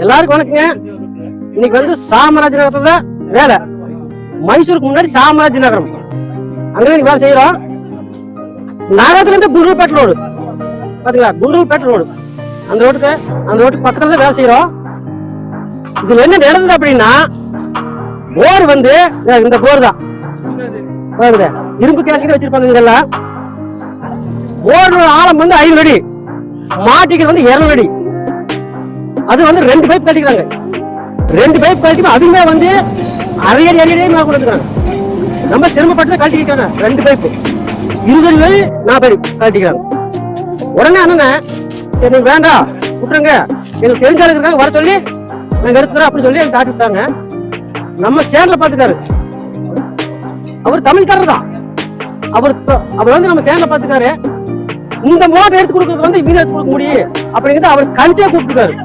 எல்லாருக்கும் வணக்கங்க. இன்னைக்கு வந்து சாமராஜ நகரத்துல வேலை. மைசூருக்கு முன்னாடி சாமராஜ நகரம் அங்க வேலை செய்யறோம். நகரத்துல இருந்து குண்டூர்பேட்டை ரோடு பாத்தீங்களா, குண்டூர்பேட்டை ரோடு அந்த ரோட்டுக்கு பக்கத்துல தான் வேலை செய்யறோம். இதுல என்ன நடந்தது அப்படின்னா, போர் வந்து இந்த போர் தான் இரும்பு கேஸ்கிட்ட வச்சிருப்பாங்க. இதெல்லாம் போர் ஆழம் வந்து 500 அடி, மாட்டிக்கிறது வந்து 200 அடி. அது வந்து 2 பைப் கட்டிக்கிறாங்க. 2 பைப் கட்டி அதுவுமே வந்து அரையடி மேல கொடுத்துக்கிறாங்க. நம்ம சிரமப்பட்டு கட்டிக்கிறாங்க. 2 பைப் 20 அடி 40 அடி கட்டிக்கிறாங்க. உடனே அண்ணன சரி வேண்டாம் விட்டுருங்க, எனக்கு தெரிஞ்சாலும் இருக்காங்க வர சொல்லி நாங்க எடுத்துக்கிறோம் அப்படின்னு சொல்லி எனக்கு காட்டி விட்டாங்க. நம்ம சேனல பாத்துக்காரு, அவர் தமிழ்காரர் தான். அவர் வந்து நம்ம சேனல பாத்துக்காரு. இந்த மோட்டர் எடுத்து கொடுக்கறது வந்து இவங்க எடுத்து கொடுக்க முடியும் அப்படிங்கிறது அவர் கழிச்சே கூப்பிட்டுருக்காரு.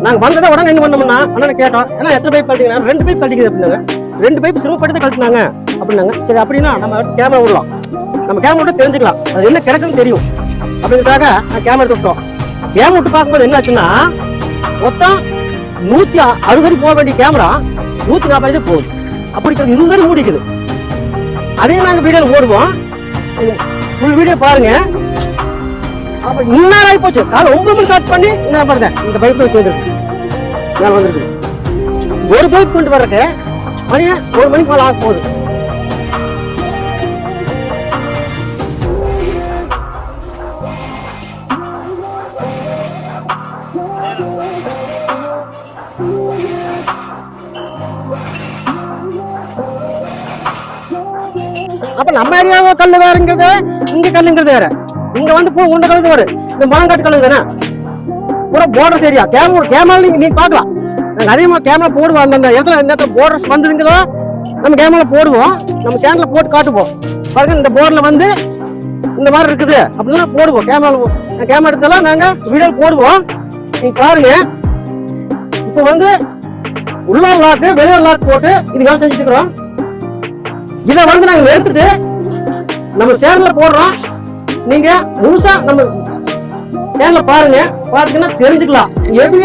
நாங்க வந்ததை உடனே என்ன பண்ணோம்னா அண்ணனை கேட்டோம், ஏன்னா எத்தனை பைப் கட்டிங்க? 2 பைப் கட்டிக்குது அப்படின்னாங்க. 2 பைப் சிரமப்பட்டு கட்டினாங்க அப்படின்னாங்க. சரி அப்படின்னா நம்ம கேமரா விடலாம், நம்ம கேமரா விட்டு தெரிஞ்சுக்கலாம் அது என்ன கிடக்குன்னு தெரியும் அப்படிங்கிறதுக்காக நான் கேமரா எடுத்து விட்டோம். கேமரா விட்டு பார்க்கும்போது என்ன ஆச்சுன்னா, மொத்தம் 160 அடி போக வேண்டிய கேமரா 140 அடி போகுது. அப்படி 20 அடி மூடிக்குது. அதே நாங்க வீடியோ ஓடுவோம், ஃபுல் வீடியோ பாருங்க. அப்ப இன்னும் ஆகி போச்சு. காலை 9 மணி ஸ்டார்ட் பண்ணி என்ன பண்ணுறேன், இந்த பைப்ல சேர்ந்துருக்கு மேலே வந்துருக்கு. ஒரு பைப் கொண்டு வர்றதுக்கு மணி 1 மணிக்கு மேலே ஆக போகுது. அப்ப நம்ம ஏரியாவோ கல்லு வேறங்கிறது, இங்க கல்லுங்கிறது வேற. இங்க வந்து பூ உண்ட கல்லு வேறு, இந்த முழங்காட்டு கல்லு தானே. பூரா போர்டர்ஸ் ஏரியா. கேமரா நீங்க பாக்கலாம். நாங்க அதிகமா கேமரா போடுவோம். அந்த இடத்துல போர்டர்ஸ் வந்துருங்களோ நம்ம கேமரா போடுவோம். நம்ம சேனல்ல போட்டு காட்டுவோம். பாருங்க இந்த போர்டில் வந்து இந்த மாதிரி இருக்குது அப்படின்னா போடுவோம். கேமரா எடுத்தாலும் நாங்க வீடியோ போடுவோம். நீங்க பாருங்க. இப்ப வந்து உள்ளார் லாக்கு வெளியூர் லாக் போட்டு இது வேலை செஞ்சுட்டு இருக்கிறோம். இதை வந்து நாங்க எடுத்துட்டு நம்ம சேனல்ல போடுறோம். நீங்க முழுசா நம்ம சேனல்ல பாருங்க, பாத்தீங்கன்னா தெரிஞ்சுக்கலாம் எப்படி